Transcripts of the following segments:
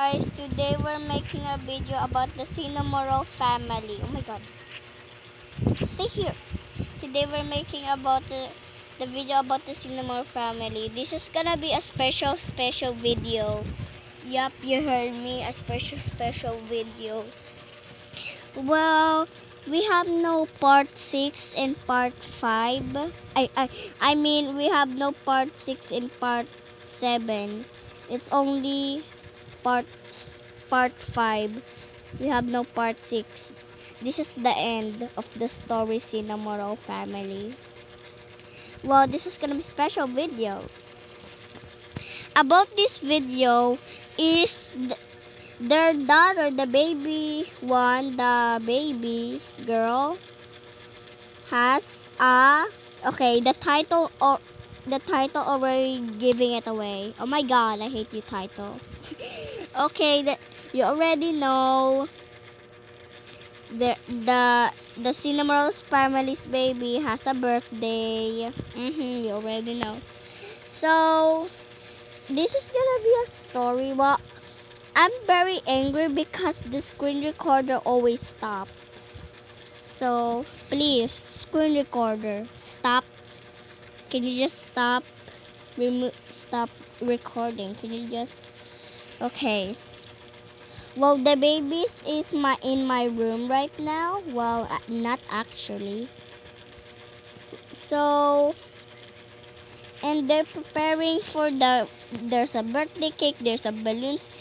Guys, today we're making a video about the Cinnamoroll family. Oh my god. Stay here. Today we're making about the video about the Cinnamoroll family. This is gonna be a special video. Yup, you heard me. A special video. Well, we have no part 6 and part 5. I mean, we have no part 6 and part 7. It's only part part 5. We have no part 6. This is the end of the story Cinnamoroll family. Well, this is gonna be special video. About this video is their daughter, the baby one, the baby girl has a the title already giving it away. Oh my god, I hate you title. Okay, you already know the Cinnamoroll family's baby has a birthday. You already know. So this is gonna be a story. Well, I'm very angry because the screen recorder always stops. So please, screen recorder, stop. Can you just stop? Stop recording. Can you just? Okay. Well, the babies is in my room right now. Well, not actually. So, and they're preparing for there's a birthday cake, there's a balloons,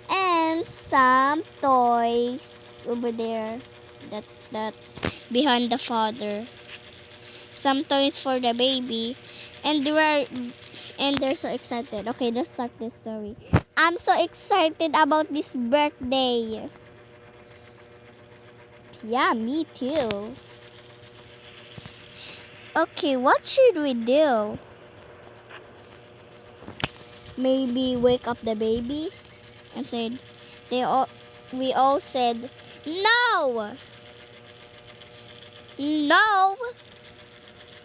and some toys over there that behind the father. Some toys for the baby, and they're so excited. Okay, let's start this story. I'm so excited about this birthday. Yeah, me too. Okay, what should we do? Maybe wake up the baby and said we all said no. No.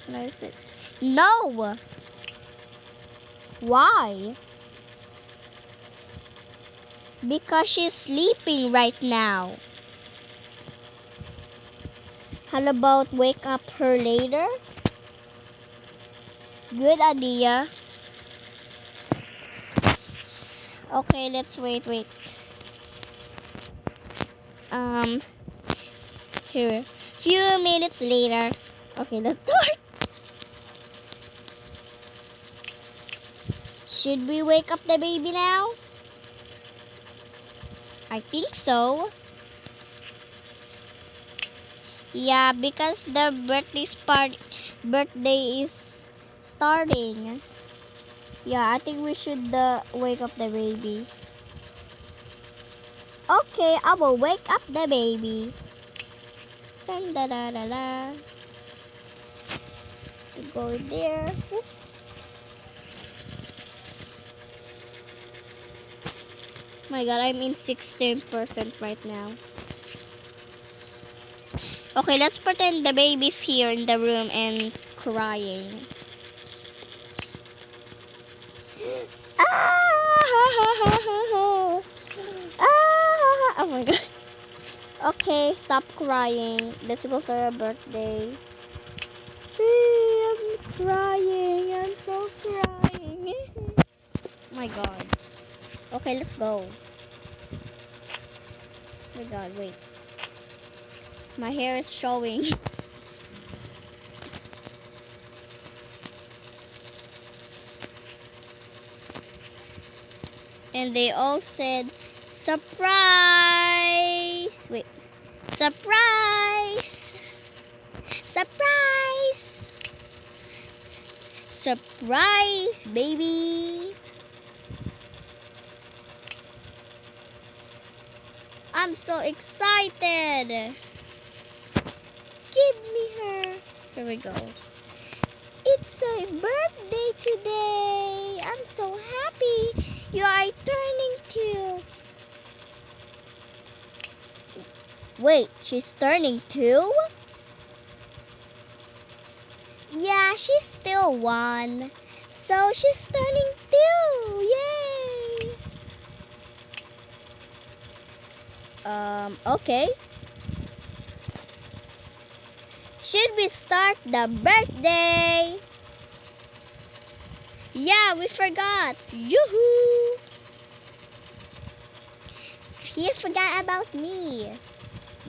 And I said no. Why? Because she's sleeping right now. How about wake up her later? Good idea. Okay, let's wait. Here. Few minutes later. Okay, let's start. Should we wake up the baby now? I think so. Yeah, because the birthday is starting. Yeah, I think we should wake up the baby. Okay, I will wake up the baby. Dun, da, da, da, da. Go there. My god, I'm in 16% right now. Okay, let's pretend the baby's here in the room and crying. Oh my god. Okay, stop crying. Let's go for her birthday. I'm crying. I'm so crying. Oh my god. Okay, let's go. Oh my god, wait. My hair is showing. And they all said, surprise! Wait. Surprise! Surprise! Surprise, baby! I'm so excited! Give me her! Here we go. It's a birthday today! I'm so happy! You are turning 2. Wait, she's turning 2? Yeah, she's still 1. So she's turning 2! Yay! Okay. Should we start the birthday? Yeah, we forgot. Yoo-hoo! You forgot about me.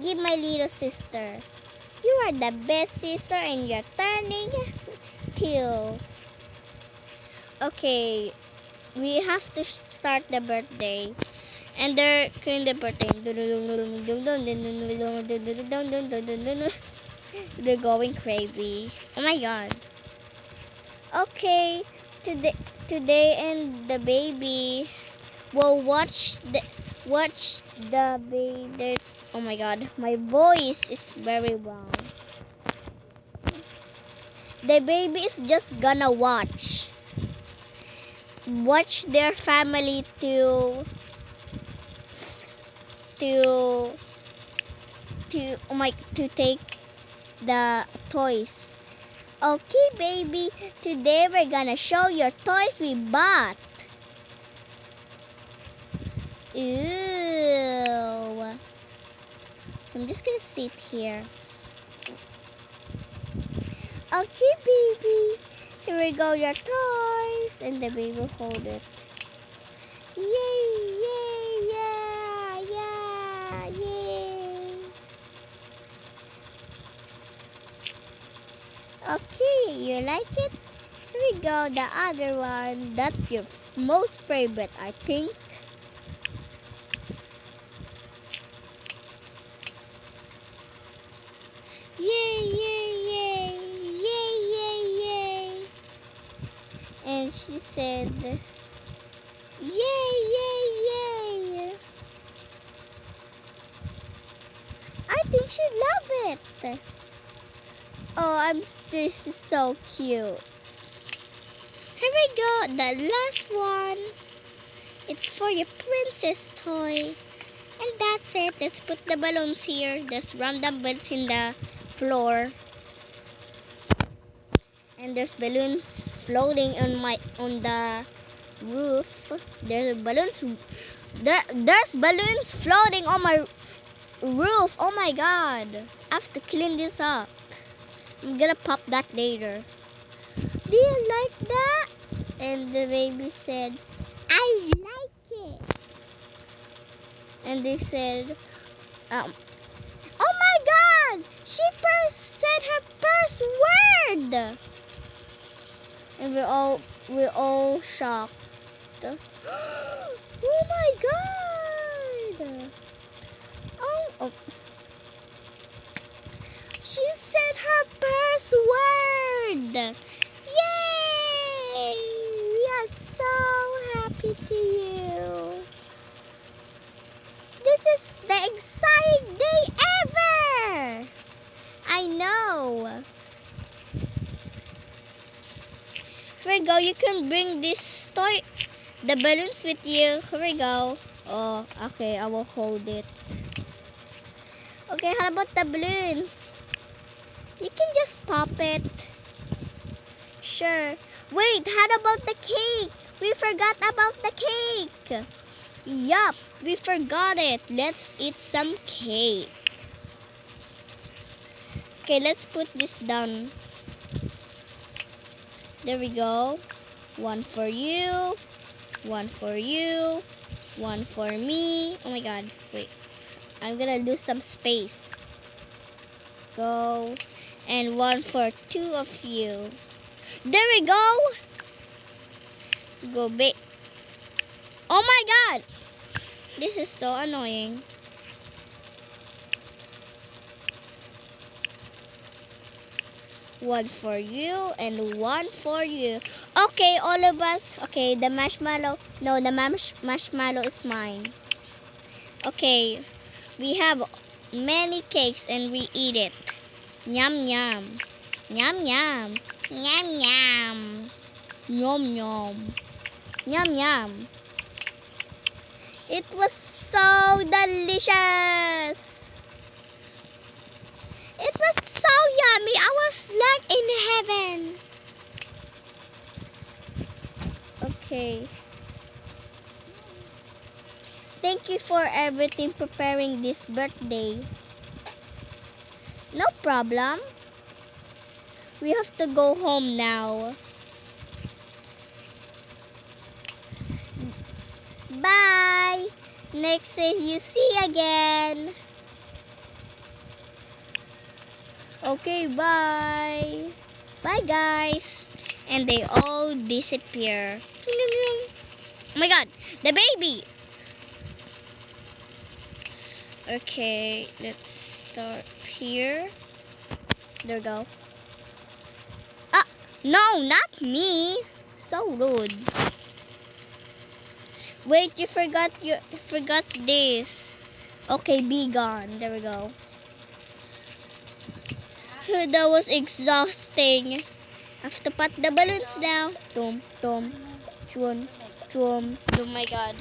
Give my little sister. You are the best sister and you're turning 2. Okay, we have to start the birthday. And they're doing the birthday. They're going crazy. Oh my god. Okay, today and the baby will watch the baby. Oh my god, my voice is very wrong. The baby is just gonna watch their family to to take the toys. Okay, baby, today we're gonna show your toys we bought. Ew. I'm just gonna sit here. Okay, baby. Here we go, your toys. And the baby will hold it. Yay, yay, yeah, yeah, yay. Okay, you like it? Here we go, the other one. That's your most favorite, I think. Yay, yay, yay, yay, yay, yay. And she said, yay, yay, yay. I think she loved it. Oh, this is so cute. Here we go, the last one. It's for your princess toy. And that's it. Let's put the balloons here. There's random balloons in the floor. And there's balloons floating on the roof. There's balloons floating on my roof. Oh my god. I have to clean this up. I'm gonna pop that later. Do you like that? And the baby said, I like it. And they said, oh my god! She said her first word! And we're all shocked. Oh my god! Oh. She said her first word! Yay! We are so happy to you. This is the exciting day ever! I know. Here we go. You can bring this the balloons with you. Here we go. Oh, okay. I will hold it. Okay, how about the balloons? You can just pop it. Sure. Wait, how about the cake? We forgot about the cake. Yup, we forgot it. Let's eat some cake. Okay, let's put this down. There we go. One for you. One for you. One for me. Oh my god. Wait. I'm gonna lose some space. Go. And one for 2 of you. There we go. Go big. Oh my god. This is so annoying. One for you and one for you. Okay, all of us. Okay, the marshmallow. No, the marshmallow is mine. Okay, we have many cakes and we eat it. Yum yum. Yum yum. Yum yum. Yum yum. Yum yum. It was so delicious. It was so yummy. I was like in heaven. Okay. thank you for everything preparing this birthday. No problem. We have to go home now. Bye. Next time you see again. Okay, bye. Bye, guys. And they all disappear. Oh my god, the baby. Okay, let's start here. There we go. Ah, no, not me. So rude. Wait, you forgot this. Okay, be gone. There we go. That was exhausting. I have to put the balloons now. Tom, tom, chum, chum. Oh my god.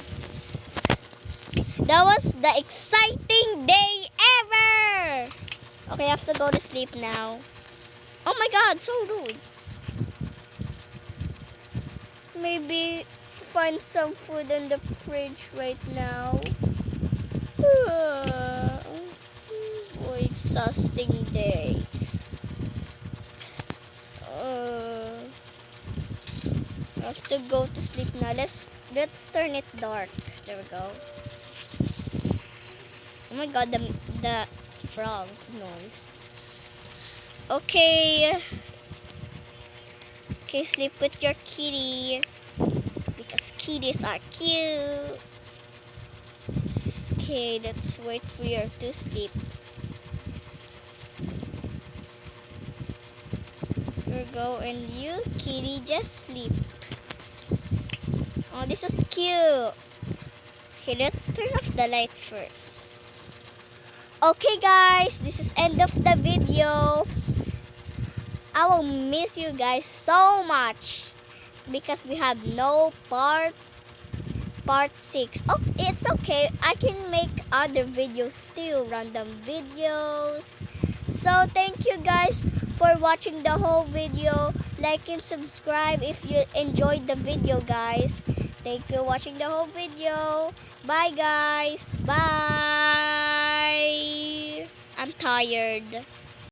That was the exciting day ever. Okay, I have to go to sleep now. Oh my god, so rude. Maybe find some food in the fridge right now. Oh, exhausting day. I have to go to sleep now. Let's turn it dark. There we go. Oh my god, the frog noise. Okay. Okay, sleep with your kitty. Because kitties are cute. Okay, let's wait for you to sleep. Here we go, and you, kitty, just sleep. Oh, this is cute. Okay, let's turn off the light first. Okay, guys, this is end of the video. I will miss you guys so much because we have no part 6. Oh, it's okay. I can make other videos still, random videos. So thank you guys for watching the whole video. Like and subscribe if you enjoyed the video, guys. Thank you for watching the whole video. Bye, guys. Bye. I'm tired.